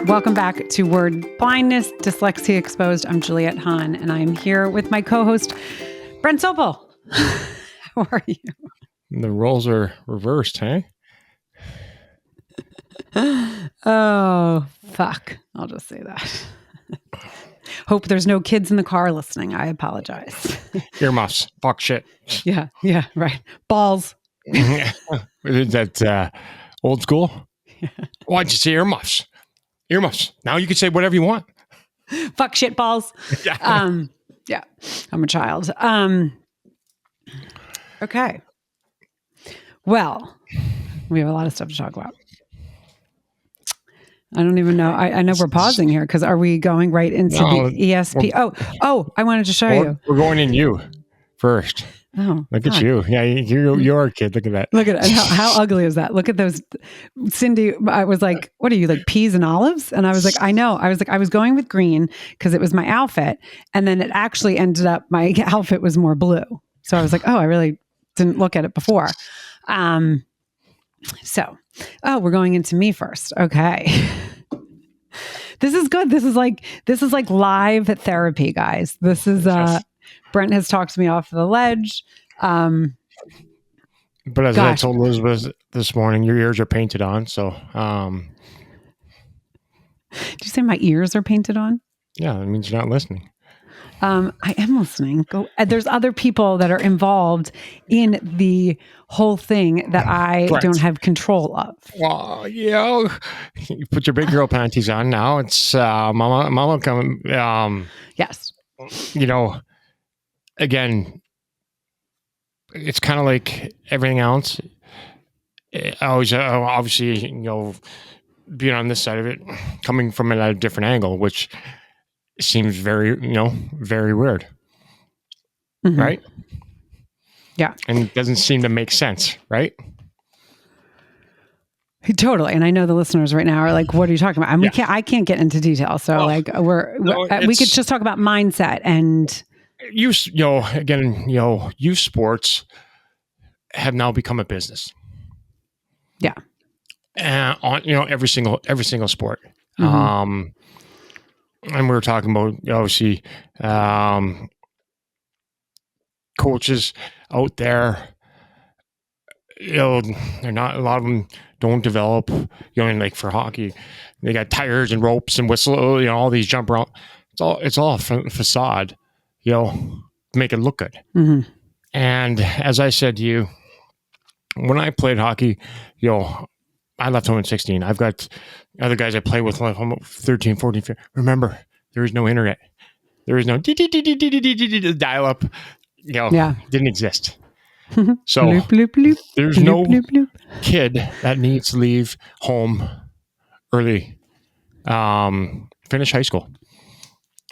Welcome back to Word Blindness, Dyslexia Exposed. I'm Juliette Hahn, and I am here with my co-host, Brent Sopel. How are you? The roles are reversed, hey? Oh, fuck. I'll just say that. Hope there's no kids in the car listening. I apologize. Earmuffs. Fuck shit. Yeah, right. Balls. Is that old school? Yeah. Why'd you say earmuffs? Earmuffs. Now you can say whatever you want. Fuck shit balls. Yeah. Yeah, I'm a child. Okay. Well, we have a lot of stuff to talk about. I don't even know. I know we're pausing here because are we going right into the ESP? Oh, I wanted to show you. We're going in you first. Oh, look at you. Yeah, you're a kid. Look at that. Look at it. How ugly is that? Look at those. Cindy, I was like, what are you, like peas and olives? And I was like, I know. I was like, I was going with green because it was my outfit. And then it actually ended up, my outfit was more blue. So I was like, oh, I really didn't look at it before. We're going into me first. Okay. This is good. This is like live therapy, guys. This is, Brent has talked me off the ledge. But as I told Elizabeth this morning, your ears are painted on. So, did you say my ears are painted on? Yeah, that means you're not listening. I am listening. There's other people that are involved in the whole thing that I don't have control of. Well, you put your big girl panties on now. It's mama coming. Yes. Again, it's kind of like everything else. I always, obviously, being on this side of it, coming from it at a different angle, which seems very, very weird. Mm-hmm. Right? Yeah. And it doesn't seem to make sense, right? Totally. And I know the listeners right now are like, what are you talking about? And I can't get into detail. So we could just talk about mindset and youth sports have now become a business. Yeah. On every single sport. Mm-hmm. And we were talking about obviously coaches out there. They're not, a lot of them don't develop. Like for hockey, they got tires and ropes and whistle. All these jump around. It's all facade. Make it look good. Mm-hmm. And as I said to you, when I played hockey, I left home at 16. I've got other guys I play with, like 13, 14, 15. Remember, there is no internet. There is no dial up. Didn't exist. So bloop, bloop, bloop, there's bloop, no bloop, bloop. kid that needs to leave home early, finish high school.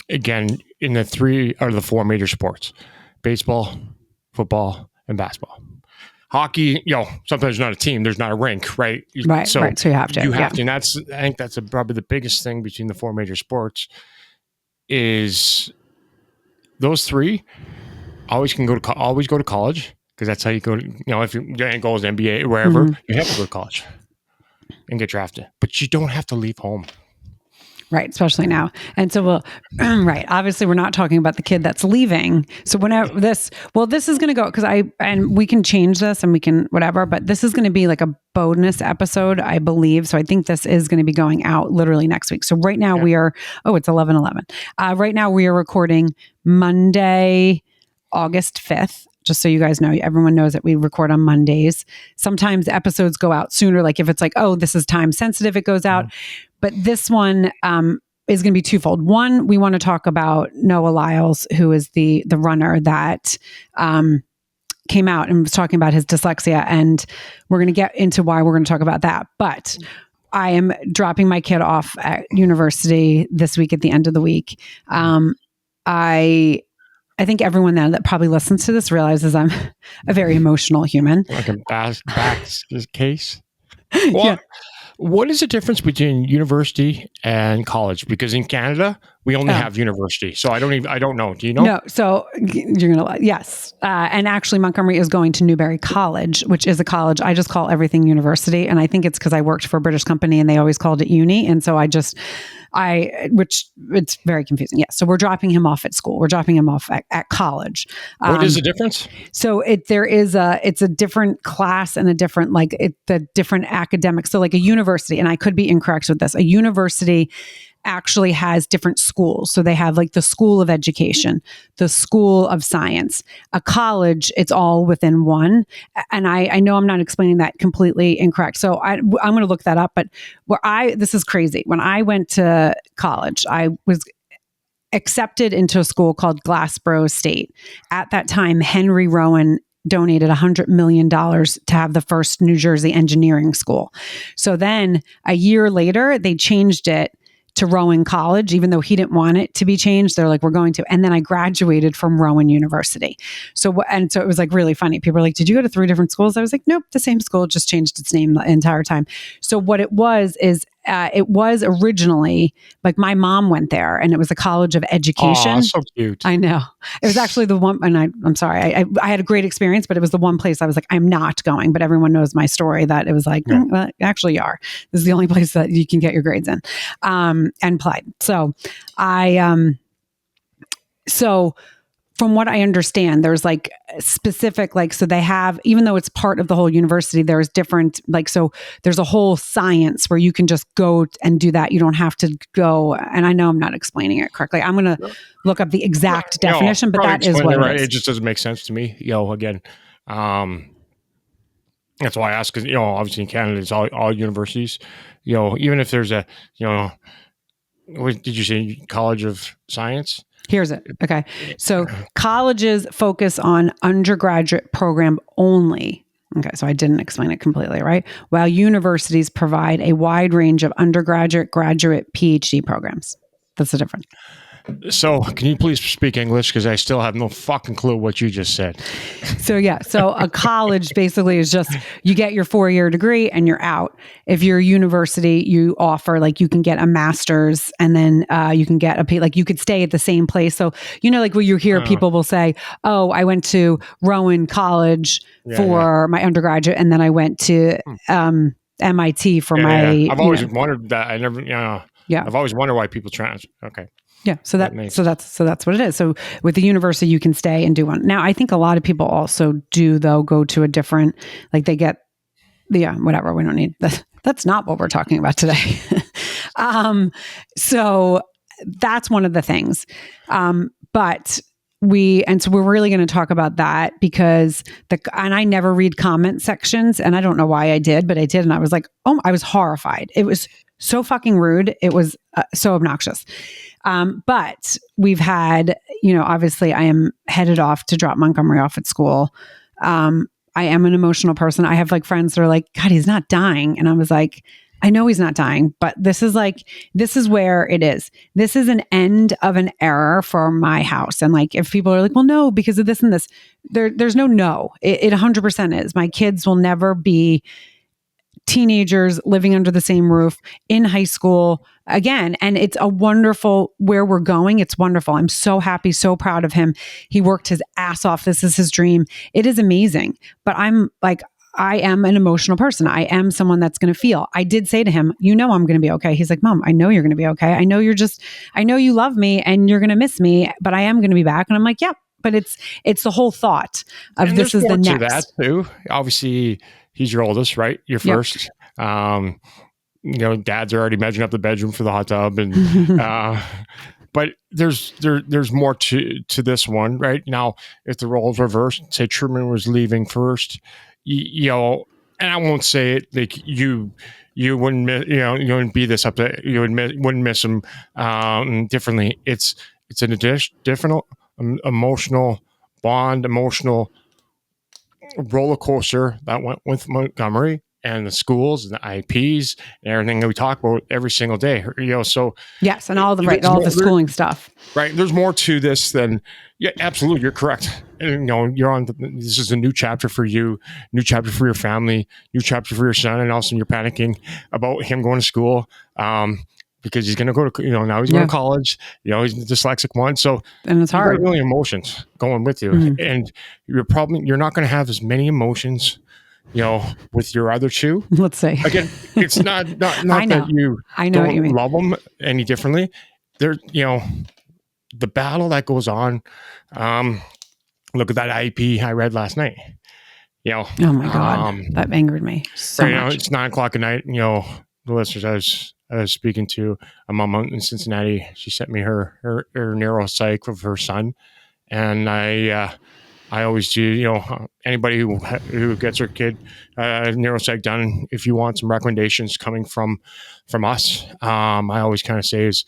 Again, in the 3 or the 4 major sports: baseball, football, and basketball. Hockey, sometimes there's not a team, there's not a rink, right? Right. So you have to. And I think that's probably the biggest thing between the 4 major sports is those 3 always go to college, because that's how you go. If your end goal is NBA, wherever, you have to go to college and get drafted, but you don't have to leave home. Right, especially now. And so right, obviously we're not talking about the kid that's leaving. So whenever this is going to go, and we can change this and we can whatever, but this is going to be like a bonus episode, I believe. So I think this is going to be going out literally next week. So right now we are, it's 11/11. Right now we are recording Monday, August 5th. Just so you guys know, everyone knows that we record on Mondays. Sometimes episodes go out sooner. Like if it's like, this is time sensitive, it goes out. But this one is going to be twofold. One, we want to talk about Noah Lyles, who is the runner that came out and was talking about his dyslexia. And we're going to get into why we're going to talk about that. But I am dropping my kid off at university this week at the end of the week. I think everyone that probably listens to this realizes I'm a very emotional human. Like a back case. What is the difference between university and college? Because in Canada, We only Oh. have university. So I don't know. Do you know? No, so you're gonna yes, and actually Montgomery is going to Newberry College, which is a college. I just call everything university, and I think it's because I worked for a British company and they always called it uni, and so which it's very confusing. Yes, so we're dropping him off at school. We're dropping him off at college. What is the difference? So it's a different class and a different the different academic. So like a university, and I could be incorrect with this. A university actually has different schools. So they have like the School of Education, the School of Science, a college, it's all within one. And I know I'm not explaining that completely incorrect. So I'm going to look that up. But this is crazy. When I went to college, I was accepted into a school called Glassboro State. At that time, Henry Rowan donated $100 million to have the first New Jersey engineering school. So then a year later, they changed it to Rowan College, even though he didn't want it to be changed. They're like, we're going to. And then I graduated from Rowan University. So it was like really funny. People were like, did you go to 3 different schools? I was like, nope, the same school, just changed its name the entire time. So what it was is it was originally like my mom went there and it was a college of education. Oh, so cute. I know. It was actually the one, and I'm sorry, I had a great experience, but it was the one place I was like, I'm not going. But everyone knows my story that it was like, well, actually you are. This is the only place that you can get your grades in, and applied. So so from what I understand, there's like specific, so they have, even though it's part of the whole university, there's different, so there's a whole science where you can just go and do that. You don't have to go. And I know I'm not explaining it correctly. I'm going to look up the exact definition, but that is what it is. It just doesn't make sense to me. Again, that's why I ask, because, obviously in Canada, it's all universities, even if there's what did you say, College of Science? Here's it. Okay. So colleges focus on undergraduate program only. Okay. So I didn't explain it completely, right? While universities provide a wide range of undergraduate, graduate, PhD programs. That's the difference. So can you please speak English? Because I still have no fucking clue what you just said. So a college basically is just, you get your 4-year degree and you're out. If you're a university, you offer, you can get a master's and then you can get you could stay at the same place. So, where you hear people will say, oh, I went to Rowan College for my undergraduate and then I went to MIT for my... I've always wondered that. I never, I've always wondered why people transfer. Okay. Yeah. So that's what it is. So with the university, you can stay and do one. Now, I think a lot of people also do, though, go to a different, they get whatever. We don't need that. That's not what we're talking about today. So that's one of the things. But we're really going to talk about that because and I never read comment sections, and I don't know why I did, but I did. And I was like, oh, I was horrified. It was so fucking rude. It was so obnoxious. But we've had, obviously I am headed off to drop Montgomery off at school. I am an emotional person. I have friends that are like, God, he's not dying. And I was like, I know he's not dying, but this is where it is. This is an end of an era for my house. And if people are like, well, no, because of this and this, there's no. It 100% is. My kids will never be teenagers living under the same roof in high school again. And it's a wonderful where we're going. It's wonderful. I'm so happy, so proud of him. He worked his ass off. This is his dream. It is amazing. But I am an emotional person. I am someone that's going to feel. I did say to him, I'm going to be okay. He's like, Mom, I know you're going to be okay. I know you love me and you're going to miss me, but I am going to be back. And I'm like, yep. But it's the whole thought of and this is the next. To that too. Obviously, he's your oldest, right? You're first. Yep. Dads are already measuring up the bedroom for the hot tub, and but there's more to this one, right? Now, if the roles reversed, say Truman was leaving first, and I won't say it you wouldn't miss, you wouldn't be this up to you wouldn't miss him differently. It's an different emotional bond, emotional roller coaster that went with Montgomery and the schools and the IPs and everything that we talk about every single day. So yes, and all the schooling stuff. Right. There's more to this than absolutely. You're correct. And, you're on. This is a new chapter for you, new chapter for your family, new chapter for your son, and also you're panicking about him going to school. because he's going to go to, now he's going to college, he's the dyslexic one. So, and it's hard. You got really emotions going with you. And you're not going to have as many emotions, with your other two. Let's say, again, it's not that you don't love them any differently. There, the battle that goes on. Look at that IEP I read last night. Oh my God, that angered me so much. It's 9:00 at night. The listeners I was speaking to a mom in Cincinnati. She sent me her neuropsych of her son, and I always do. Anybody who gets their kid neuropsych done, if you want some recommendations coming from us, I always kind of say is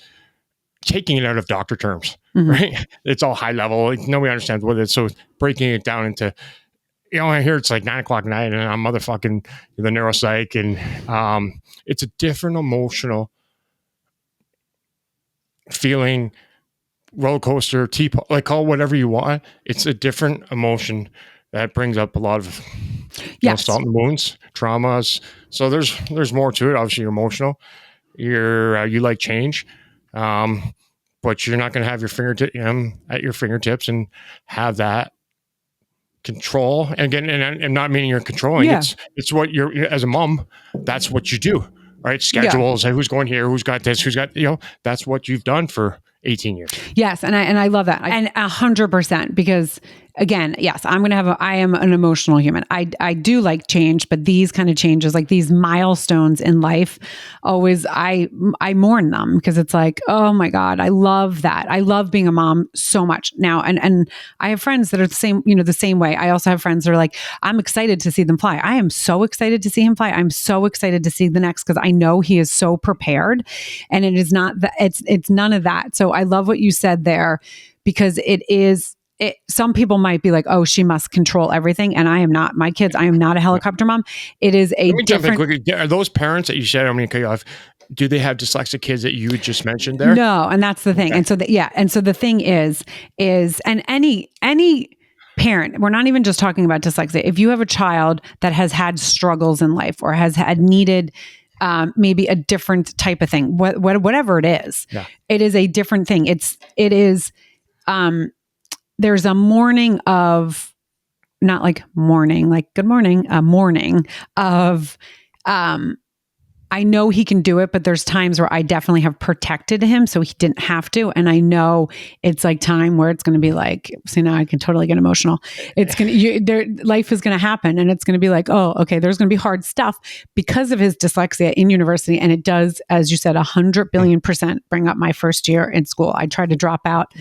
taking it out of doctor terms, right? It's all high level. Nobody understands what it is. So breaking it down into, I hear it's like 9:00 at night and I'm motherfucking the neuropsych, and it's a different emotional feeling, roller coaster, like call it whatever you want. It's a different emotion that brings up a lot of salt and wounds, traumas. So there's more to it. Obviously, you're emotional. You like change. But you're not going to have at your fingertips and have that control. And again, and I'm not meaning you're controlling. It's what you're, as a mom, that's what you do, right? Schedules, who's going here, who's got this, who's got, that's what you've done for 18 years. Yes. And I love that. And 100%, because again, yes, I am an emotional human. I do like change, but these kind of changes, like these milestones in life, always, I mourn them, because it's like, oh my God, I love that. I love being a mom so much now. And I have friends that are the same way. I also have friends that are like, I'm excited to see them fly. I am so excited to see him fly. I'm so excited to see the next, because I know he is so prepared, and it is not that it's none of that. So I love what you said there, because some people might be like, oh, she must control everything. And I am not. My kids, I am not a helicopter mom. It is a different... Jump in quickly. Are those parents that you said, I'm going to cut you off, do they have dyslexic kids that you just mentioned there? No, and that's the thing. Okay. And so the thing is, and any parent, we're not even just talking about dyslexia. If you have a child that has had struggles in life, or has had needed maybe a different type of thing, whatever it is, it is a different thing. It is, there's a mourning of, not like morning, like good morning, a mourning of, I know he can do it, but there's times where I definitely have protected him so he didn't have to. And I know it's like time where it's going to be like, see, now I can totally get emotional. It's going to, life is going to happen, and it's going to be like, oh, okay, there's going to be hard stuff because of his dyslexia in university. And it does, as you said, 100 billion% bring up my first year in school. I tried to drop out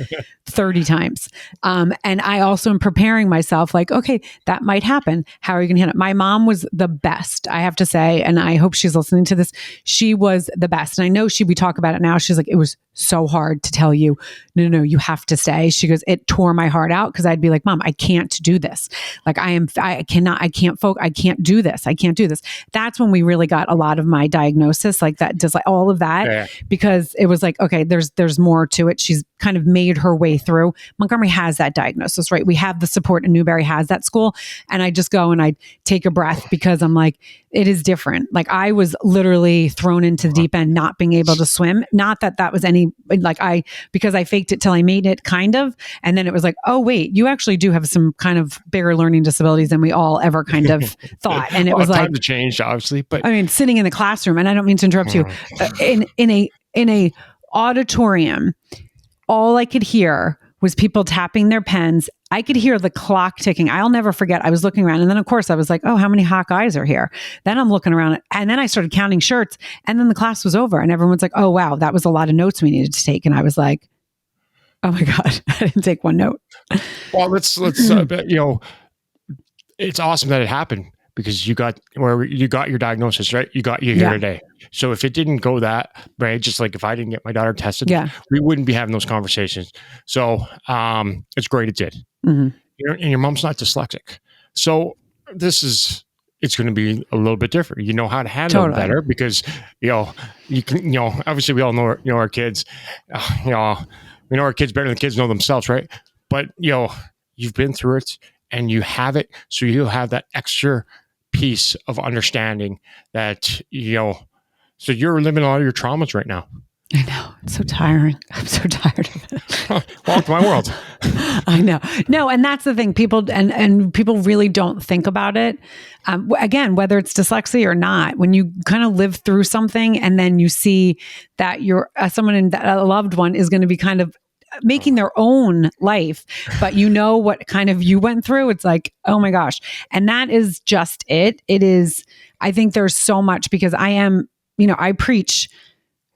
30 times. And I also am preparing myself like, okay, that might happen. How are you going to handle it? My mom was the best, I have to say. And I hope she's listening to this. She was the best. And I know we talk about it now. She's like, it was so hard to tell you, no, you have to stay. She goes, it tore my heart out, because I'd be like, Mom, I can't do this. Like I can't do this. I can't do this. That's when we really got a lot of my diagnosis, like that, just like all of that, because it was like, okay, there's more to it. She's kind of made her way through. Montgomery has that diagnosis, right? We have the support, and Newberry has that school. And I just go and I take a breath, because I'm like, it is different. Like I was literally thrown into the deep end, not being able to swim. Not that was any, because I faked it till I made it, kind of. And then it was like, oh wait, you actually do have some kind of bigger learning disabilities than we all ever kind of thought. And it was like, time to change, obviously, but I mean, sitting in the classroom, and I don't mean to interrupt you, in a auditorium, all I could hear was people tapping their pens. I could hear the clock ticking. I'll never forget. I was looking around, and then of course I was like, oh, how many hawk eyes are here? Then I'm looking around, and then I started counting shirts, and then the class was over, and everyone's like, oh, wow, that was a lot of notes we needed to take. And I was like, oh my God, I didn't take one note. Well, let's it's awesome that it happened, because you got your diagnosis, right? You here today. So if it didn't go that right, just like if I didn't get my daughter tested, we wouldn't be having those conversations. So it's great it did. And your mom's not dyslexic. So it's going to be a little bit different. You know how to handle it better, because you can, obviously we all know our kids, we know our kids better than the kids know themselves, right? But you've been through it, and you have it, so you'll have that extra piece of understanding that so you're living a lot of your traumas right now. I know. It's so tiring. I'm so tired of it. Welcome to my world. I know. No, and that's the thing. People and people really don't think about it. Again, whether it's dyslexia or not, when you kind of live through something and then you see that you're someone in a loved one is going to be kind of making their own life, but you know what kind of you went through. It's like, oh my gosh. And that is just it. It is, I think there's so much because I am, I preach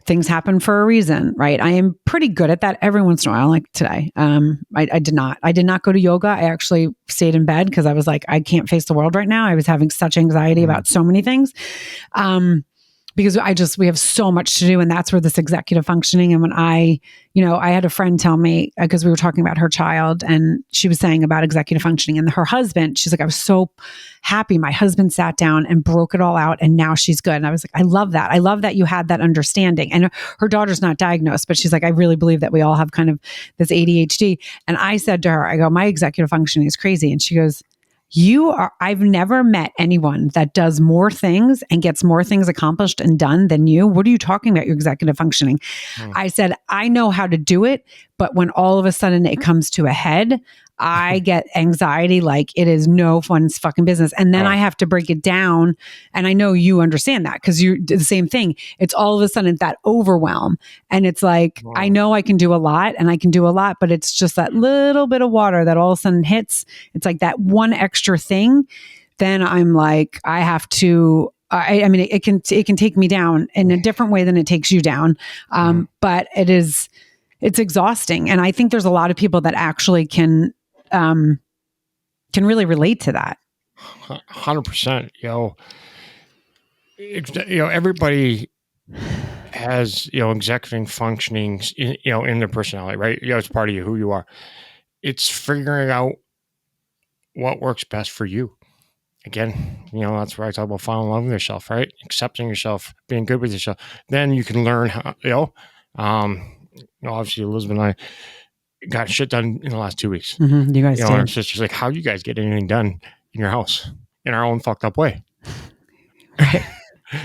things happen for a reason, right? I am pretty good at that every once in a while, like today. I did not go to yoga. I actually stayed in bed because I was like, I can't face the world right now. I was having such anxiety about so many things. Because we have so much to do, and that's where this executive functioning. And when I had a friend tell me, because we were talking about her child and she was saying about executive functioning and her husband, she's like, I was so happy. My husband sat down and broke it all out and now she's good. And I was like, I love that. I love that you had that understanding. And her daughter's not diagnosed, but she's like, I really believe that we all have kind of this ADHD. And I said to her, I go, my executive functioning is crazy. And she goes, I've never met anyone that does more things and gets more things accomplished and done than you. What are you talking about, your executive functioning? I said, I know how to do it, but when all of a sudden it comes to a head, I get anxiety like it is no fun fucking business. And then I have to break it down. And I know you understand that because you do the same thing. It's all of a sudden that overwhelm. And it's like, I know I can do a lot and I can do a lot, but it's just that little bit of water that all of a sudden hits. It's like that one extra thing. Then I'm like, I have to, I mean, it can take me down in a different way than it takes you down. But it's exhausting. And I think there's a lot of people that actually can really relate to that. 100%. Everybody has, executive functioning, in their personality, right? It's part of you, who you are. It's figuring out what works best for you. Again, that's where I talk about falling in love with yourself, right? Accepting yourself, being good with yourself. Then you can learn how, obviously Elizabeth and I got shit done in the last 2 weeks. Mm-hmm. You guys did. Our sister's like, how do you guys get anything done in your house in our own fucked up way? Right.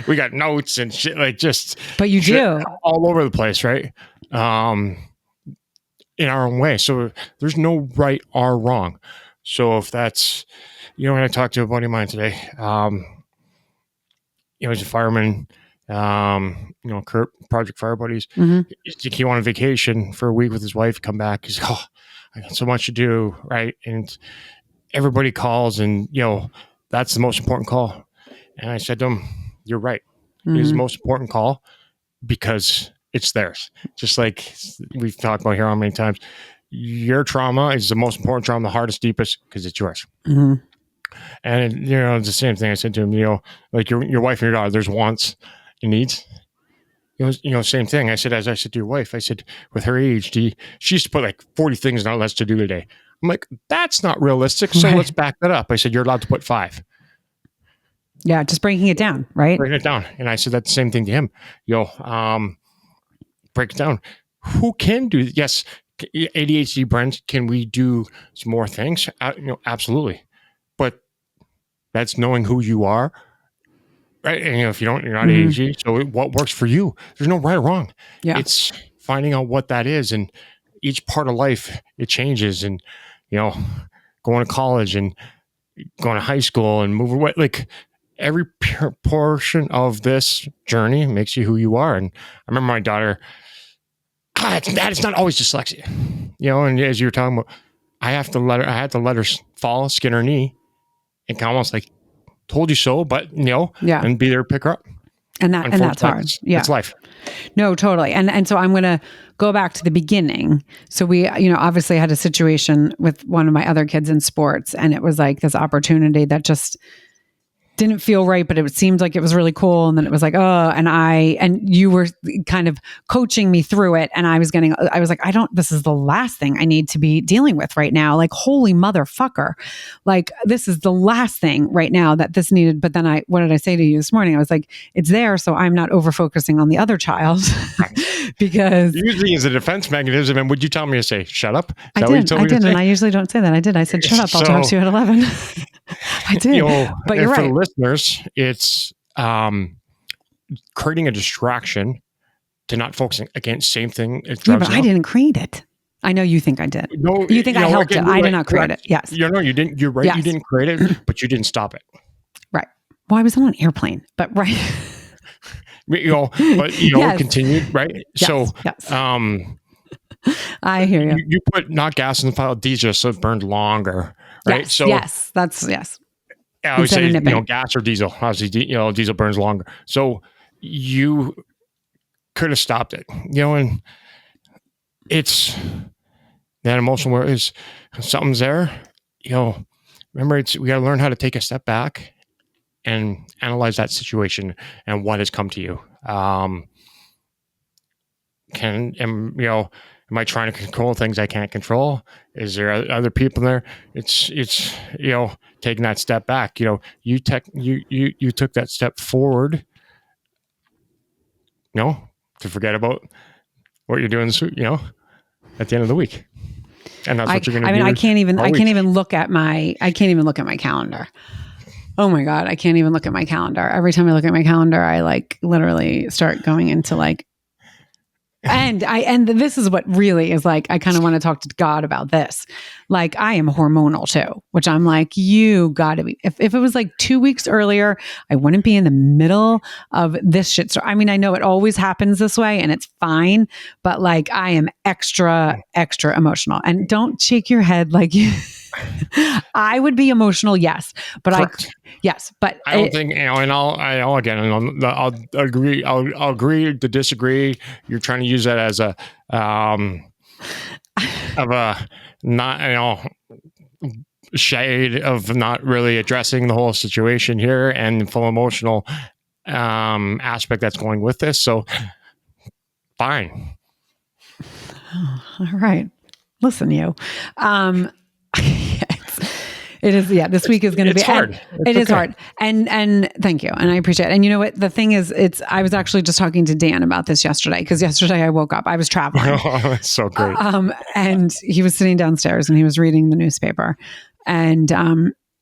We got notes and shit, like just. But you do all over the place, right? In our own way. So there's no right or wrong. So if that's, when I talked to a buddy of mine today, he's a fireman. Kurt, Project Fire Buddies. He went on vacation for a week with his wife, come back. He's like, I got so much to do, right? And everybody calls and, that's the most important call. And I said to him, you're right. It is the most important call because it's theirs. Just like we've talked about here how many times, your trauma is the most important trauma, the hardest, deepest, because it's yours. And, it's the same thing I said to him, like your wife and your daughter, there's wants and needs. Same thing. I said, as I said to your wife, I said, with her ADHD, she used to put like 40 things on our list to do today. I'm like, that's not realistic. So let's back that up. I said, you're allowed to put 5. Yeah. Just breaking it down. Right. Breaking it down. And I said, that's the same thing to him. Break it down. Who can do, yes. ADHD Brent, can we do some more things? Absolutely. But that's knowing who you are. Right. And if you're not ADHD, so what works for you? There's no right or wrong. Yeah. It's finding out what that is. And each part of life, it changes. And, going to college and going to high school and moving away, like every portion of this journey makes you who you are. And I remember my daughter, it's not always dyslexia, and as you were talking about, I had to let her fall, skin her knee, and kind of almost like, told you so, but and be there to pick her up. And that's hard. Yeah. It's life. No, totally. And so I'm going to go back to the beginning. So we, obviously had a situation with one of my other kids in sports, and it was like this opportunity that just didn't feel right, but it seemed like it was really cool. And then it was like, and you were kind of coaching me through it. And I was like, this is the last thing I need to be dealing with right now. Like, holy motherfucker. Like, this is the last thing right now that this needed. But then what did I say to you this morning? I was like, it's there. So I'm not over focusing on the other child because usually is a defense mechanism. And would you tell me to say, shut up? I did. And I usually don't say that. I did. I said, shut up. I'll talk to you at 11. I did. But you're right. Listeners, it's creating a distraction to not focusing. Again, same thing as Yeah, drugs. but I didn't create it. I know you think I did. No, You think I helped it. I did not create it. Yes. You know, you didn't. You're right. Yes. You didn't create it, but you didn't stop it. Right. Well, I was on an airplane, but right. You know, but you know, Yes. it continued, right? Yes, So, yes. I hear you. You put not gas in the pile, diesel, so it burned longer, right? Yes, So yes, that's yes. I would Instead say, of you nipping. know, gas or diesel. Obviously, you know, diesel burns longer. So you could have stopped it, you know, and it's that emotional where is something's there, you know. Remember, we got to learn how to take a step back and analyze that situation and what has come to you. You know, am I trying to control things I can't control? Is there other people there? It's you know, taking that step back. You know, you took that step forward. You know, to forget about what you're doing. You know, at the end of the week, and that's what you're going to do. I mean, I can't even look at my calendar. Oh my God, I can't even look at my calendar. Every time I look at my calendar, I like literally start going into like. And this is what really is like, I kind of want to talk to God about this. Like, I am hormonal too, which I'm like, you gotta be, if it was like 2 weeks earlier, I wouldn't be in the middle of this shit. So, I mean, I know it always happens this way and it's fine, but like, I am extra emotional. And don't shake your head like I would be emotional. Yes. But Correct. But I don't think, you know, and I'll agree. I'll agree to disagree. You're trying to use that as a, of a not, you know, shade of not really addressing the whole situation here and full emotional, aspect that's going with this. So fine. All right. Listen, you, it is. Yeah. This week is going to be hard. It is hard. And thank you. And I appreciate it. And you know what? The thing is, I was actually just talking to Dan about this yesterday, because yesterday I woke up, I was traveling. Oh, that's so great. And he was sitting downstairs and he was reading the newspaper, and,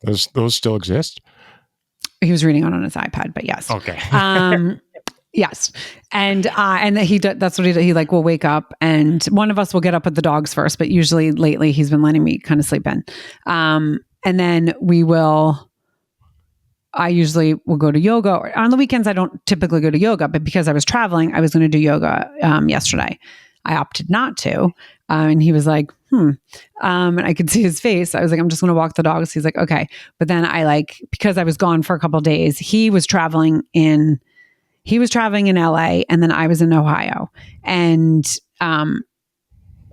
those still exist. He was reading on his iPad, but yes. Okay. Yes. And that's what he did. He like will wake up and one of us will get up with the dogs first, but usually lately he's been letting me kind of sleep in. And then I usually will go to yoga. On the weekends, I don't typically go to yoga, but because I was traveling, I was going to do yoga yesterday. I opted not to. And he was like, and I could see his face. I was like, I'm just going to walk the dogs. He's like, okay. But then because I was gone for a couple of days, he was traveling in LA and then I was in Ohio. And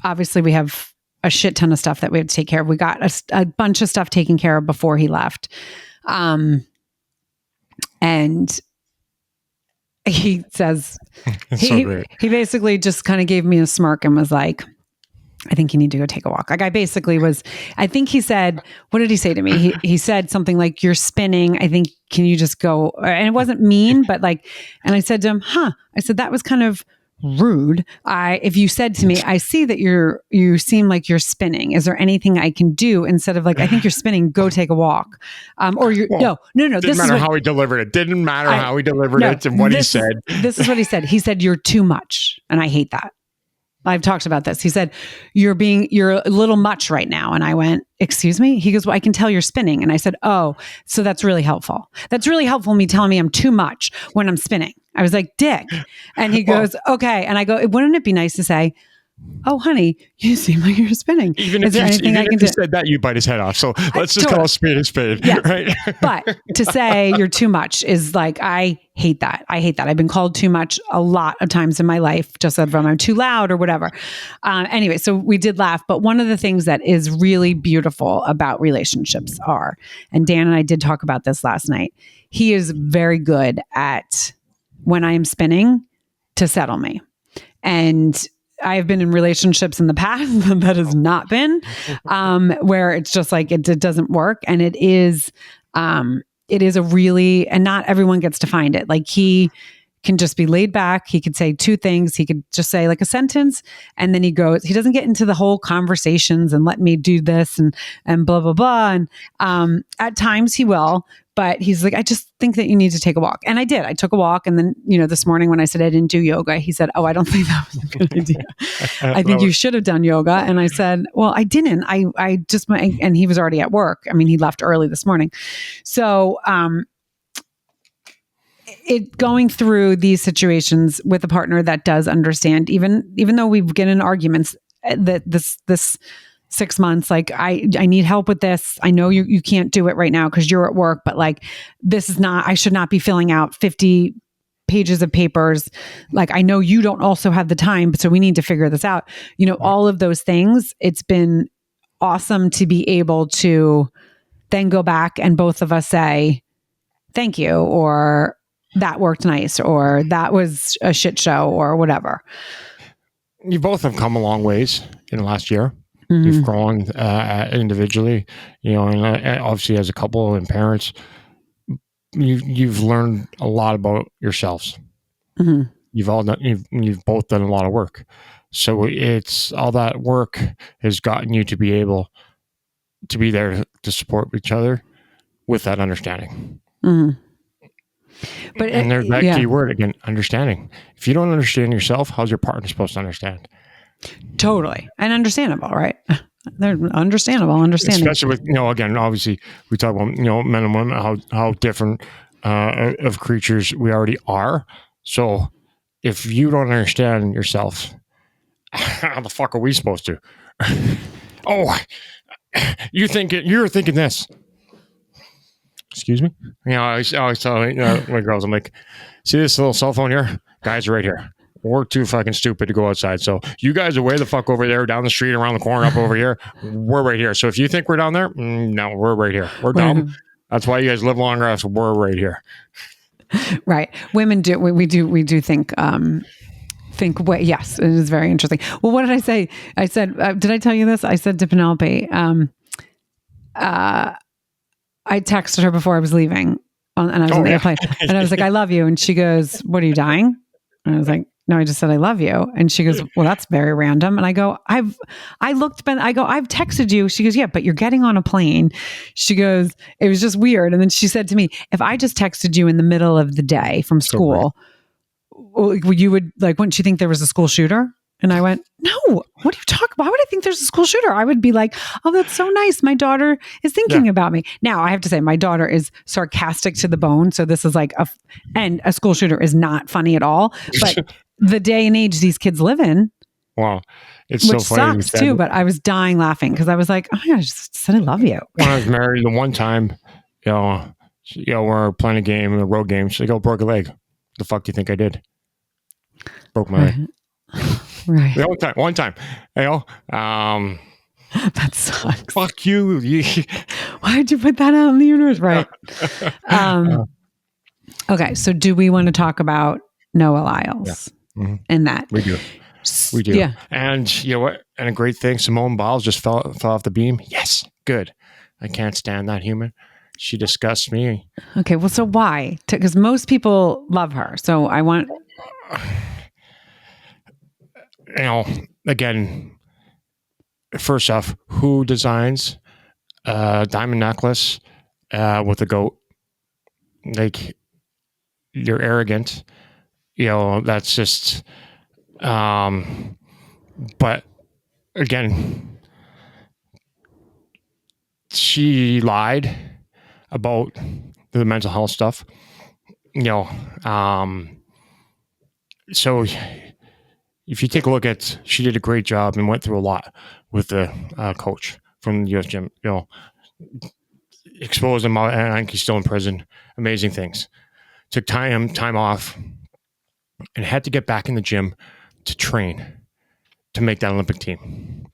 obviously we have a shit ton of stuff that we have to take care of. We got a bunch of stuff taken care of before he left. And he says, he basically just kind of gave me a smirk and was like, I think you need to go take a walk. Like I think he said, what did he say to me? He said something like, you're spinning. I think, can you just go? And it wasn't mean, but like, and I said to him, I said, that was kind of rude. If you said to me, I see that you seem like you're spinning. Is there anything I can do instead of like, I think you're spinning, go take a walk. Or you're, no. Didn't matter how he delivered it. Didn't matter how he delivered it and what he said. This is what he said. He said, you're too much. And I hate that. I've talked about this. He said, you're a little much right now. And I went, excuse me? He goes, well, I can tell you're spinning. And I said, oh, so that's really helpful. That's really helpful, me telling me I'm too much when I'm spinning. I was like, dick. And he goes, okay. And I go, wouldn't it be nice to say, oh, honey, you seem like you're spinning. Is there anything I can do? If you said that, you bite his head off. So let's just call a spade a spade. Yes. Right? But to say you're too much is like, I hate that. I've been called too much a lot of times in my life, just said I'm too loud or whatever. Anyway, so we did laugh. But one of the things that is really beautiful about relationships and Dan and I did talk about this last night, he is very good at, when I am spinning, to settle me. And I've been in relationships in the past that has not been, where it's just like, it doesn't work. And it is a really, and not everyone gets to find it. Like he can just be laid back. He could say two things. He could just say like a sentence. And then he doesn't get into the whole conversations and let me do this and blah, blah, blah. And at times he will, But he's like, I just think that you need to take a walk. And I did. I took a walk. And then, this morning when I said I didn't do yoga, he said, oh, I don't think that was a good idea. I think you should have done yoga. And I said, well, I didn't. I just, and he was already at work. I mean, he left early this morning. So, it going through these situations with a partner that does understand, even though we get in arguments, that this 6 months, like I need help with this. I know you can't do it right now because you're at work, but like this is not, I should not be filling out 50 pages of papers. Like I know you don't also have the time, so we need to figure this out. All of those things. It's been awesome to be able to then go back and both of us say, thank you, or that worked nice, or that was a shit show, or whatever. You both have come a long ways in the last year. Mm-hmm. You've grown individually, and obviously as a couple and parents, you've learned a lot about yourselves. Mm-hmm. You've both done a lot of work. So it's all that work has gotten you to be able to be there to support each other with that understanding. Mm-hmm. And there's that key word again, understanding. If you don't understand yourself, how's your partner supposed to understand? Totally. And understandable, right? They're understandable. Especially with, again, obviously we talk about, men and women, how different of creatures we already are. So if you don't understand yourself, how the fuck are we supposed to? Oh, you're thinking this. Excuse me? I always tell my girls, I'm like, see this little cell phone here? Guys are right here. We're too fucking stupid to go outside. So you guys are way the fuck over there, down the street, around the corner, up over here. We're right here. So if you think we're down there, no, we're right here. We're dumb. That's why you guys live longer. So we're right here. Right. Women do. We do think. Yes, it is very interesting. Well, what did I say? I said, did I tell you this? I said to Penelope, I texted her before I was leaving and I was on the airplane and I was like, I love you. And she goes, what, are you dying? And I was like, no, I just said, I love you. And she goes, well, that's very random. And I go, I've texted you. She goes, yeah, but you're getting on a plane. She goes, it was just weird. And then she said to me, if I just texted you in the middle of the day from school, you would wouldn't you think there was a school shooter? And I went, no, what are you talking about? Why would I think there's a school shooter? I would be like, oh, that's so nice. My daughter is thinking about me. Now, I have to say, my daughter is sarcastic to the bone. So this is and a school shooter is not funny at all. But the day and age these kids live in. Wow. It's so funny. Which sucks too, but I was dying laughing because I was like, oh my God, I just said I love you. When I was married, the one time, we're playing a game, a road game. She's like, broke a leg. The fuck do you think I did? Broke my leg. Right. One time. That sucks. Fuck you. Why'd you put that out in the universe? Right. Okay. So do we want to talk about Noah Lyles and that? We do. Yeah. And you know what? And a great thing, Simone Biles just fell off the beam. Yes. Good. I can't stand that human. She disgusts me. Okay. Well, so why? Because most people love her. So I want... Again, first off, who designs a diamond necklace with a goat? Like, you're arrogant. That's just... but again, she lied about the mental health stuff. So if you take a look at, she did a great job and went through a lot with the coach from the U.S. gym, exposed him out, and he's still in prison. Amazing things. Took time off and had to get back in the gym to train to make that Olympic team.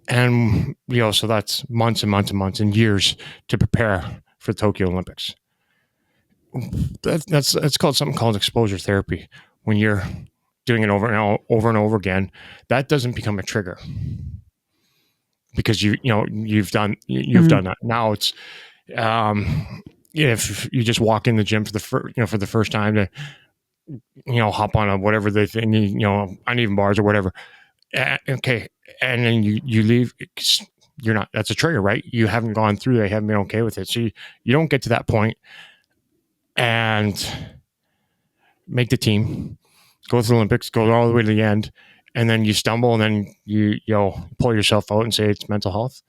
And, so that's months and months and months and years to prepare for the Tokyo Olympics. That's called something called exposure therapy. When you're doing it over and over again, that doesn't become a trigger because you've done that. Now it's if you just walk in the gym for the first time to hop on a whatever they think uneven bars or whatever, okay, and then you leave, you're not, that's a trigger, right? You haven't gone through that, you haven't been okay with it. So you don't get to that point and make the team, go to the Olympics, go all the way to the end, and then you stumble and then you'll pull yourself out and say it's mental health.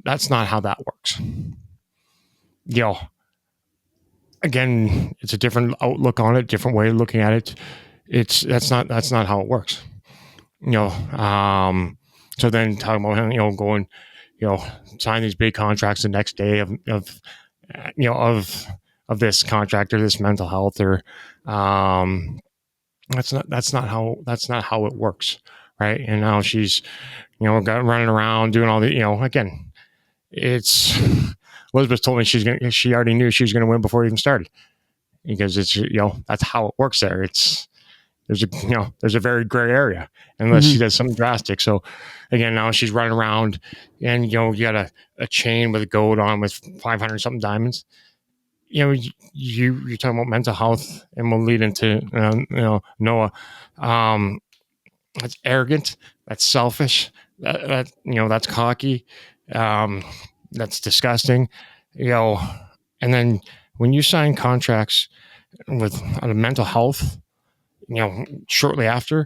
That's not how that works. Again, it's a different outlook on it, different way of looking at it. That's not how it works. So then talking about going, sign these big contracts the next day of this contract or this mental health or that's not how it works, right? And now she's running around doing all the again, it's Elizabeth told me she already knew she was going to win before it even started, because it's that's how it works there. There's a very gray area unless she does something drastic. So again, now she's running around and you got a chain with a gold on with 500 something diamonds. You're talking about mental health, and we'll lead into Noah. That's arrogant. That's selfish. That's cocky. That's disgusting. And then when you sign contracts with mental health, shortly after,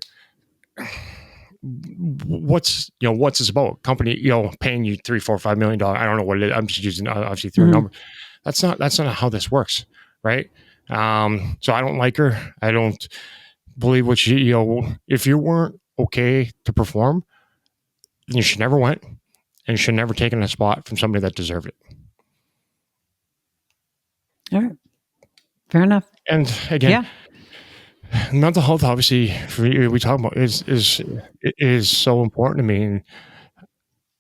what's this about? Company, paying you $3, $4, $5 million. I don't know what it is. I'm just using obviously through a number. That's not how this works, right? So I don't like her. I don't believe what she, if you weren't okay to perform, then you should never went, and you should never taken a spot from somebody that deserved it. All right. Fair enough. And again, mental health, obviously, we talk about is so important to me, and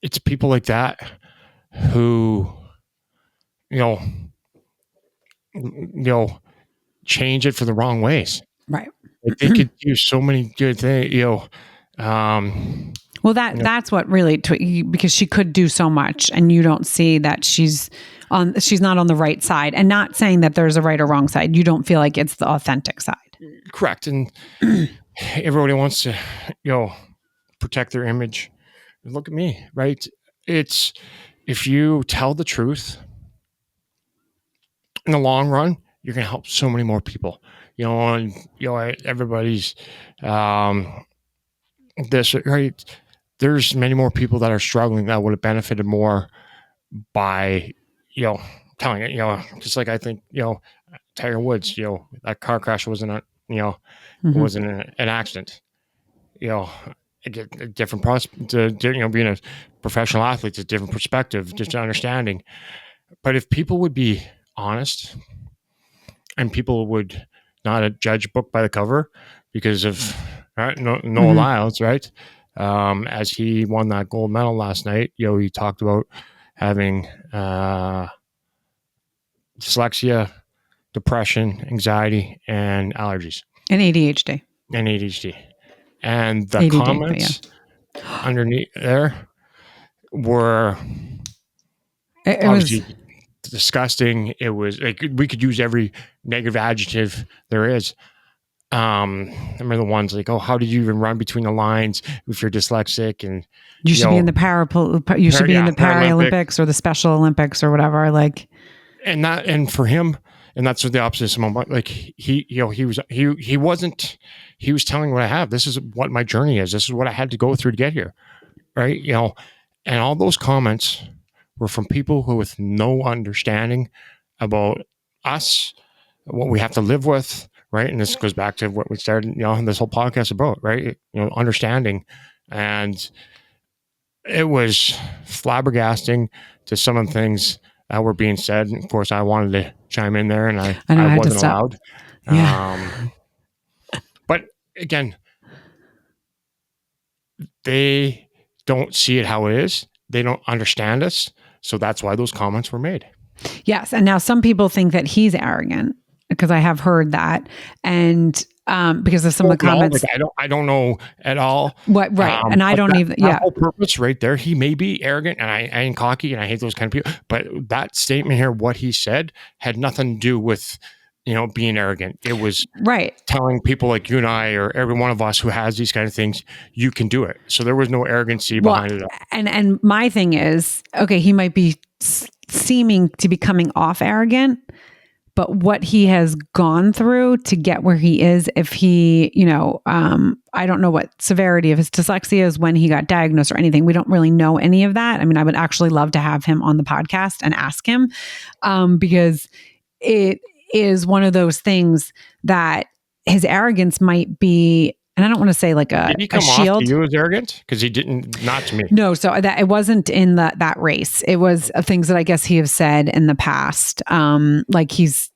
it's people like that who change it for the wrong ways. Right. Like they could do so many good things. Well, that's what really, because she could do so much, and you don't see that she's not on the right side. And not saying that there's a right or wrong side. You don't feel like it's the authentic side. Correct. And everybody wants to, protect their image. Look at me, right? It's, if you tell the truth in the long run, you're going to help so many more people. Everybody's this, right? There's many more people that are struggling that would have benefited more by, telling it, just like I think, Tiger Woods, that car crash wasn't wasn't an accident. A different being a professional athlete, it's a different perspective, just understanding. But if people would be honest, and people would not judge a book by the cover, because of Noah Lyles, right? As he won that gold medal last night, he talked about having dyslexia, depression, anxiety, and allergies. And ADHD. And the ADD, comments underneath there were obviously disgusting. It was like, we could use every negative adjective there is. I remember the ones like, "Oh, how did you even run between the lines if you're dyslexic?" And you should be in the Paralympics or the Special Olympics or whatever. Like, and for him, and that's what the opposite of like he was telling what I have. This is what my journey is. This is what I had to go through to get here, right? And all those comments were from people who with no understanding about us, what we have to live with. Right. And this goes back to what we started, this whole podcast about, right? Understanding. And it was flabbergasting to some of the things that were being said. And of course, I wanted to chime in there, and I wasn't allowed. Yeah. But again, they don't see it how it is. They don't understand us. So that's why those comments were made. Yes. And now some people think that he's arrogant, because I have heard that, and because of some of the comments, I don't know at all. What, right? And I don't even. Yeah. Whole purpose, right there. He may be arrogant, and I ain't cocky, and I hate those kind of people. But that statement here, what he said, had nothing to do with being arrogant. It was right. telling people like you and I, or every one of us who has these kind of things, you can do it. So there was no arrogancy behind it. And my thing is, okay, he might be seeming to be coming off arrogant, but what he has gone through to get where he is, if he, I don't know what severity of his dyslexia is, when he got diagnosed or anything. We don't really know any of that. I mean, I would actually love to have him on the podcast and ask him, because it is one of those things that his arrogance might be, and I don't want to say like Did he come shield. Off to you as arrogant? Because he didn't, not to me. No, so that it wasn't in that race. It was things that I guess he has said in the past. Like he's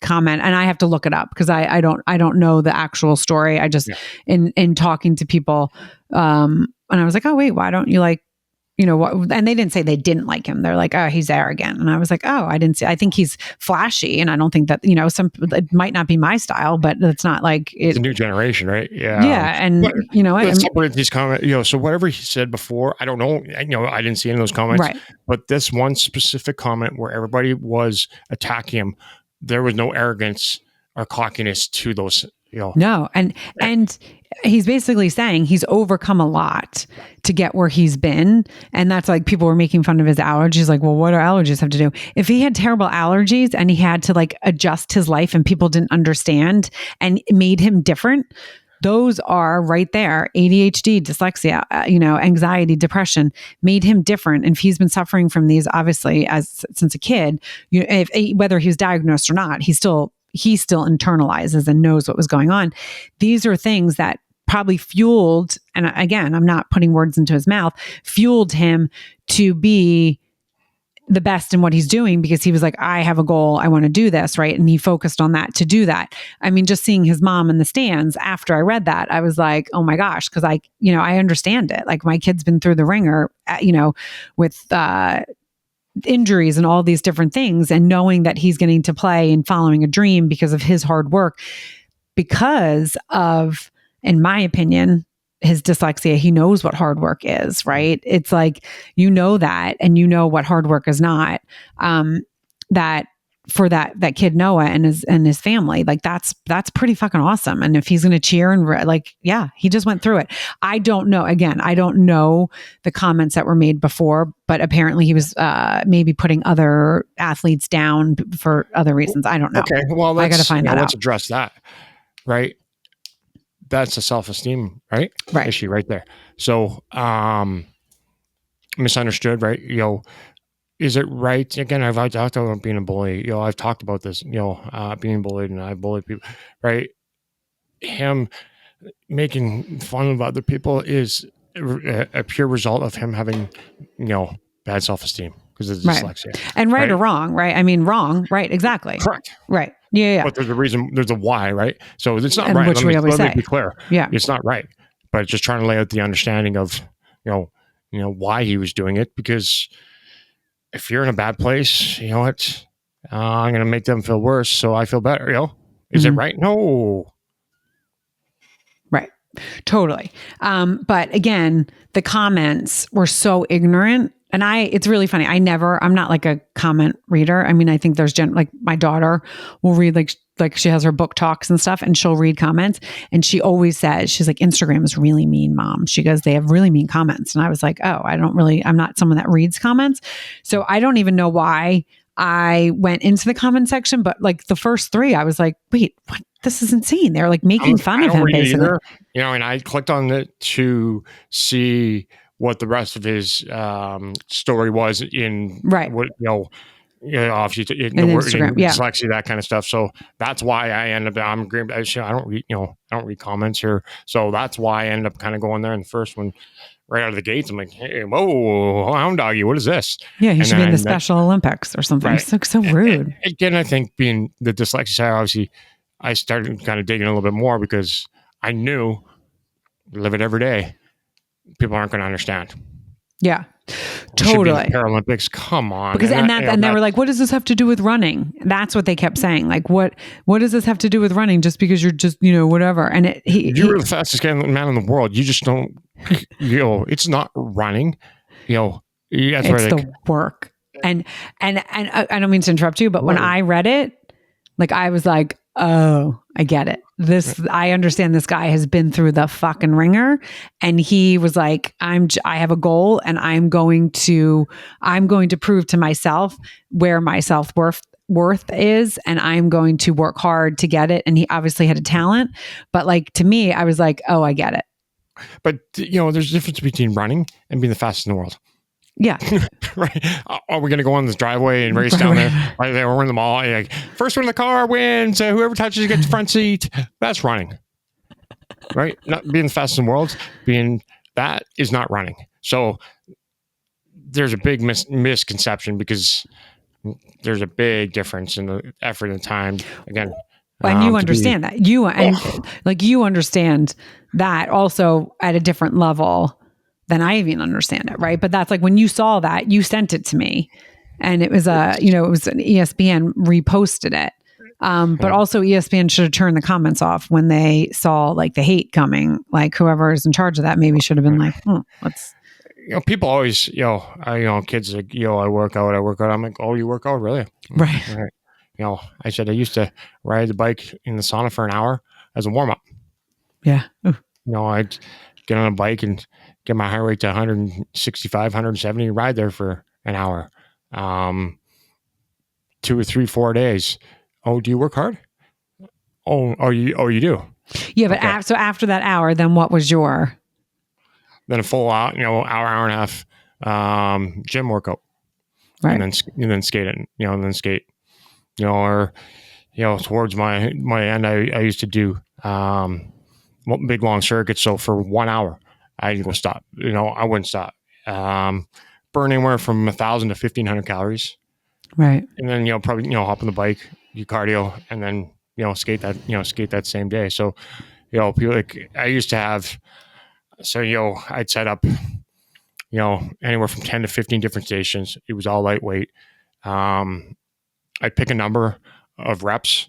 comment, and I have to look it up because I don't know the actual story. I just in talking to people, and I was like, oh wait, why don't you like, what? And they didn't say they didn't like him. They're like, oh, he's arrogant. And I was like, oh, I didn't see. I think he's flashy, and I don't think that it might not be my style, but it's not like it's a new generation, right? Yeah, yeah. And let's separate these comments. So whatever he said before, I don't know. I didn't see any of those comments, right? But this one specific comment where everybody was attacking him, there was no arrogance or cockiness to those. No, and he's basically saying he's overcome a lot to get where he's been. And that's like, people were making fun of his allergies. Like, well, what do allergies have to do? If he had terrible allergies and he had to like adjust his life and people didn't understand and it made him different, those are right there. ADHD, dyslexia, anxiety, depression made him different. And if he's been suffering from these, obviously, since a kid, whether he was diagnosed or not, he still internalizes and knows what was going on. These are things that probably fueled, and again, I'm not putting words into his mouth, fueled him to be the best in what he's doing, because he was like, I have a goal, I want to do this, right? And he focused on that to do that. I mean, just seeing his mom in the stands after I read that, I was like, oh my gosh, because I understand it. Like, my kid's been through the ringer, with injuries and all these different things, and knowing that he's getting to play and following a dream because of his hard work, because of, in my opinion, his dyslexia. He knows what hard work is, right? It's like, that, and what hard work is not, that for that kid Noah and his family, like that's pretty fucking awesome. And if he's going to cheer and he just went through it. I don't know. Again, I don't know the comments that were made before, but apparently he was maybe putting other athletes down for other reasons. I don't know. Okay, well, I got to find that out. Let's address that, right? That's a self-esteem, right? Issue right there. So, misunderstood, right? Is it right? Again, I've talked about being a bully. I've talked about this, being bullied, and I've bullied people, right? Him making fun of other people is a pure result of him having, bad self-esteem because of dyslexia. And right or wrong, right? I mean, wrong, right? Exactly. Correct. Right. Yeah. But there's a reason, there's a why, right? So it's not and right. Which we always say. Let me be clear. Yeah. It's not right. But it's just trying to lay out the understanding of, why he was doing it. Because if you're in a bad place, you know what? I'm going to make them feel worse, so I feel better. Is it right? No. Right. Totally. But again, the comments were so ignorant. And it's really funny. I'm not like a comment reader. I mean, I think there's like my daughter will read like she has her book talks and stuff, and she'll read comments. And she always says, she's like, Instagram is really mean, Mom. She goes, they have really mean comments. And I was like, oh, I'm not someone that reads comments. So I don't even know why I went into the comment section, but like the first three, I was like, wait, what? This is insane. They're like making fun of him, basically. And I clicked on it to see what the rest of his story was in what obviously in the word, in dyslexia, that kind of stuff. So that's why I ended up. I don't read I don't read comments here, so that's why I ended up kind of going there in the first one. Right out of the gates, I'm like, hey, whoa, hound doggy, what is this? Yeah, he should be in the Special Olympics or something. Right. It's so rude. And again, I think being the dyslexia side, obviously, I started kind of digging a little bit more because I knew, live it every day, people aren't going to understand. Yeah, totally. Paralympics, come on. Because and they were like, what does this have to do with running? That's what they kept saying. Like, what does this have to do with running? Just because you're just, whatever. And you're the fastest man in the world. You just don't, it's not running, that's it's the work. And I don't mean to interrupt you, but when I read it, Like I was like, oh, I get it. I understand this guy has been through the fucking ringer, and he was like, I have a goal, and I'm going to prove to myself where my self-worth is, and I'm going to work hard to get it. And he obviously had a talent, but like to me, I was like, oh, I get it. But there's a difference between running and being the fastest in the world. Yeah. Right. Are we going to go on this driveway and race down there? Right there. We're in the mall. Like, first one in the car wins. Whoever touches it gets the front seat. That's running. Right. Not being the fastest in the world. That is not running. So there's a big misconception, because there's a big difference in the effort and time. Again. And you understand that. You understand that also at a different level than I even understand it, right? But that's like when you saw that, you sent it to me, and it was it was an ESPN reposted it. But also ESPN should have turned the comments off when they saw like the hate coming. Like whoever is in charge of that maybe should have been like, let's. People always, kids like, I work out. I'm like, oh, you work out, really? Right. I said I used to ride the bike in the sauna for an hour as a warm up. Yeah. I'd get on a bike and get my heart rate to 165, 170, ride there for an hour, 2 or 3, 4 days. Oh, do you work hard? Oh, you do? Yeah, but okay. So after that hour, then what was your? Then a full hour, hour and a half, gym workout, right? And then skate it, and then skate, or towards my end, I used to do big long circuits. So for 1 hour, I didn't go stop. I wouldn't stop. Burn anywhere from 1,000 to 1,500 calories. Right. And then, probably, hop on the bike, do cardio, and then, skate that same day. So, people like I used to have, I'd set up, anywhere from 10 to 15 different stations. It was all lightweight. I'd pick a number of reps.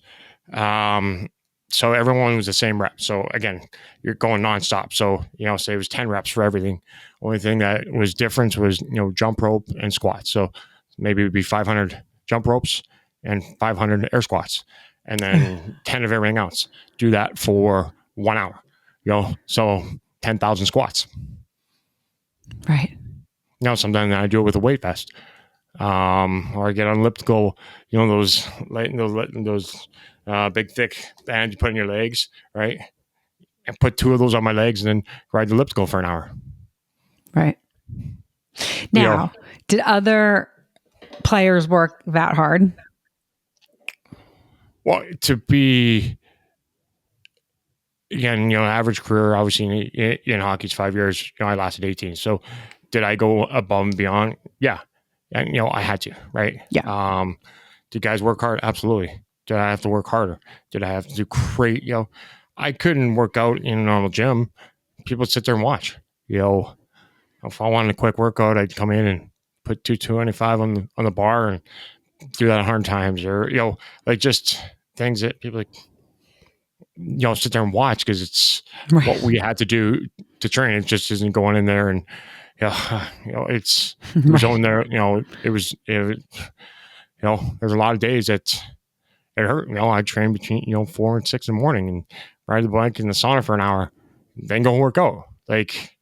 So everyone was the same rep. So again, you're going nonstop. So, say it was 10 reps for everything. Only thing that was different was, jump rope and squats. So maybe it would be 500 jump ropes and 500 air squats, and then 10 of everything else. Do that for 1 hour, so 10,000 squats. Right. Sometimes I do it with a weight vest. Or I get on elliptical, those big thick bands you put in your legs, right? And put 2 of those on my legs and then ride the elliptical for an hour. Right. Now, did other players work that hard? Well, to be, again, average career, obviously in hockey is 5 years. I lasted 18. So did I go above and beyond? Yeah. And, I had to, right? Yeah. Did guys work hard? Absolutely. Did I have to work harder? Did I have to do great? I couldn't work out in a normal gym. People would sit there and watch. If I wanted a quick workout, I'd come in and put 225 on the bar and do that 100 times, or like just things that people sit there and watch, because it's right. What we had to do to train. It just isn't going in there and it was on there. It was there's a lot of days that it hurt. I train between 4 and 6 in the morning and ride the bike in the sauna for an hour, then go work out. Like,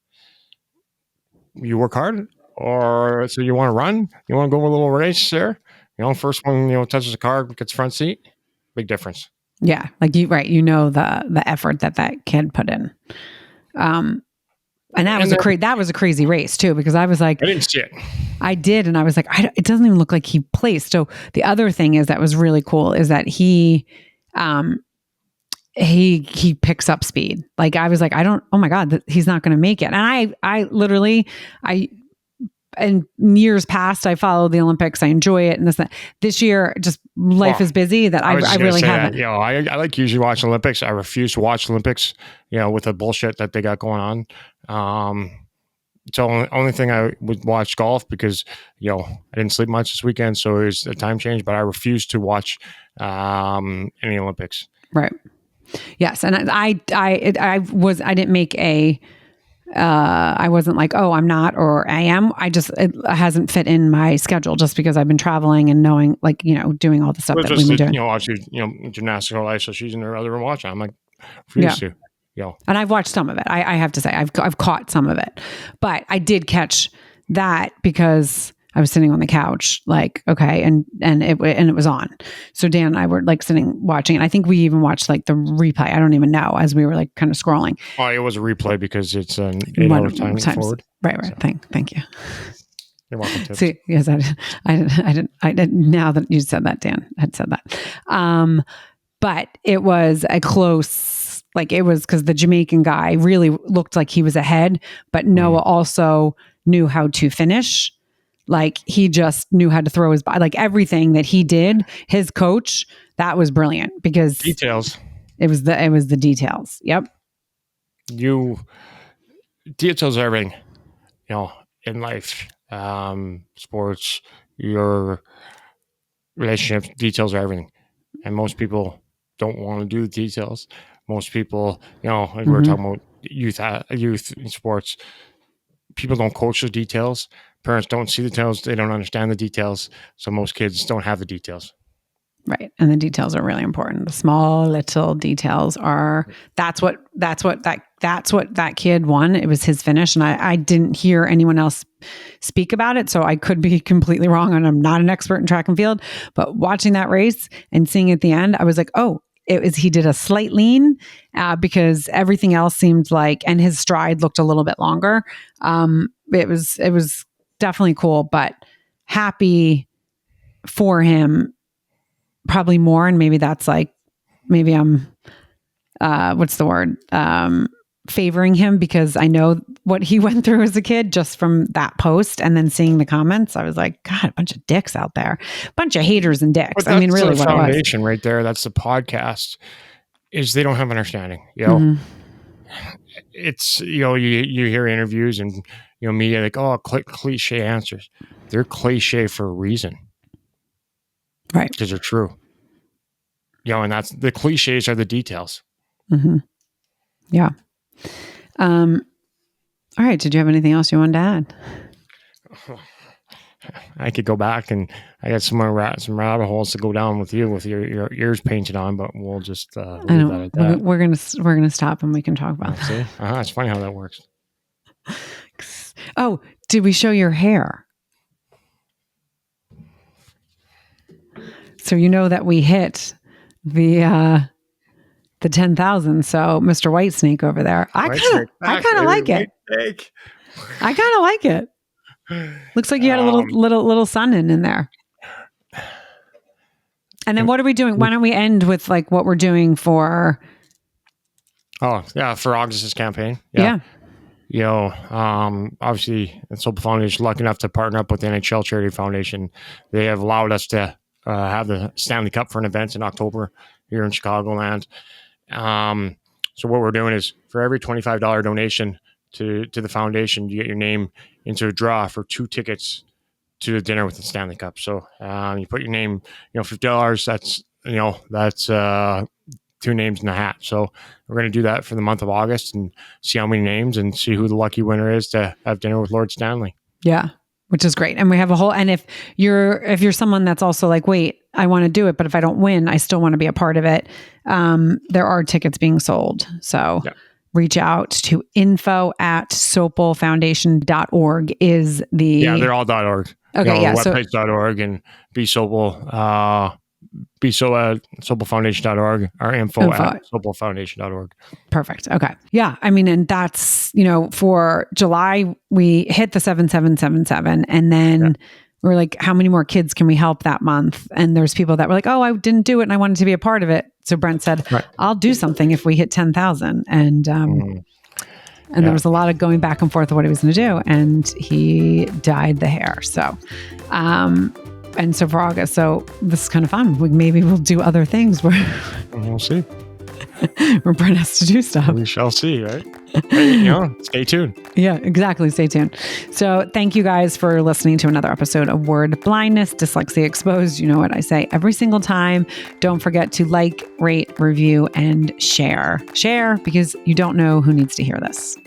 you work hard, or so you want to run? You want to go a little race there? First one touches the car, gets front seat. Big difference. Yeah, like the effort that kid put in. And that was a crazy race too, because I was like, I didn't see it. I did, and I was like, it doesn't even look like he placed. So the other thing is that was really cool is that he picks up speed. Like I was like, oh my God, he's not going to make it. And I literally, in years past, I followed the Olympics. I enjoy it. And this year, just life is busy that I really haven't. I like usually watch Olympics. I refuse to watch Olympics, with the bullshit that they got going on. So only thing I would watch golf, because, I didn't sleep much this weekend. So it was a time change, but I refuse to watch any Olympics. Right. Yes. And I didn't make I wasn't like, oh, I'm not, or I am. It hasn't fit in my schedule just because I've been traveling and knowing, like, doing all the stuff that we've been doing. Obviously, gymnastics her life, so she's in her other room watching. I'm like, refuse to. And I've watched some of it. I have to say, I've caught some of it, but I did catch that because I was sitting on the couch, like, okay, and it was on. So Dan and I were like sitting watching, and I think we even watched like the replay. I don't even know, as we were like kind of scrolling. Oh, it was a replay because it's an 8-hour time forward. Right. So. Thank you. You're welcome. See, yes, I didn't. Now that you said that, Dan had said that. But it was a close, like, it was because the Jamaican guy really looked like he was ahead, but Noah also knew how to finish. Like, he just knew how to throw his body, like everything that he did, his coach, that was brilliant because details. It was the details. Yep. Details are everything, in life, sports, your relationships, details are everything. And most people don't want to do the details. Most people, like we were talking about youth sports, people don't coach the details. Parents don't see the details. They don't understand the details. So most kids don't have the details. Right. And the details are really important. The small little details are, that's what that kid won. It was his finish. And I didn't hear anyone else speak about it. So I could be completely wrong, and I'm not an expert in track and field, but watching that race and seeing at the end, I was like, oh, he did a slight lean because everything else seemed like, and his stride looked a little bit longer. It was definitely cool, but happy for him. Probably more, and maybe that's like, maybe I'm what's the word, favoring him because I know what he went through as a kid just from that post, and then seeing the comments, I was like, God, a bunch of dicks out there, a bunch of haters and dicks. I mean, really, what foundation right there. That's the podcast. Is they don't have understanding. It's you hear interviews and media like, oh, cliche answers. They're cliche for a reason. Right. Because they're true. And that's the cliches are the details. Mm-hmm. Yeah. All right. Did you have anything else you wanted to add? I could go back and I got some rabbit holes to go down with you with your ears painted on, but we'll just leave that at that. We're gonna stop and we can talk about that. See? It's funny how that works. Oh, did we show your hair? So that we hit the 10,000. So Mr. Whitesnake over there, I kind of like it. I kind of like it. Looks like you had a little sun in there. And then what are we doing? Why don't we end with like what we're doing for? Oh yeah, for August's campaign. Yeah. Obviously, the Soul Foundation is lucky enough to partner up with the NHL Charity Foundation. They have allowed us to have the Stanley Cup for an event in October here in Chicagoland. So what we're doing is for every $25 donation to the foundation, you get your name into a draw for 2 tickets to the dinner with the Stanley Cup. So you put your name, $50. That's 2 names in the hat. So we're going to do that for the month of August and see how many names and see who the lucky winner is to have dinner with Lord Stanley. Yeah. Which is great. And we have a whole, and if you're someone that's also like, wait, I want to do it, but if I don't win, I still want to be a part of it. There are tickets being sold. So reach out to info@sopelfoundation.org is the... Yeah, they're all .org. Okay, webpage.org and BeSopel, sopelfoundation.org or info@sopelfoundation.org. Perfect. Okay. Yeah. I mean, and that's, for July, we hit the 7777 and then we're like, how many more kids can we help that month? And there's people that were like, oh, I didn't do it and I wanted to be a part of it. So Brent said, I'll do something if we hit 10,000. And there was a lot of going back and forth of what he was going to do. And he dyed the hair. So, and so for August, so this is kind of fun. Maybe we'll do other things where we'll see. Where Brent has to do stuff. We shall see, right? Hey, stay tuned. Yeah, exactly. Stay tuned. So thank you guys for listening to another episode of Word Blindness, Dyslexia Exposed. You know what I say every single time. Don't forget to like, rate, review, and share. Share because you don't know who needs to hear this.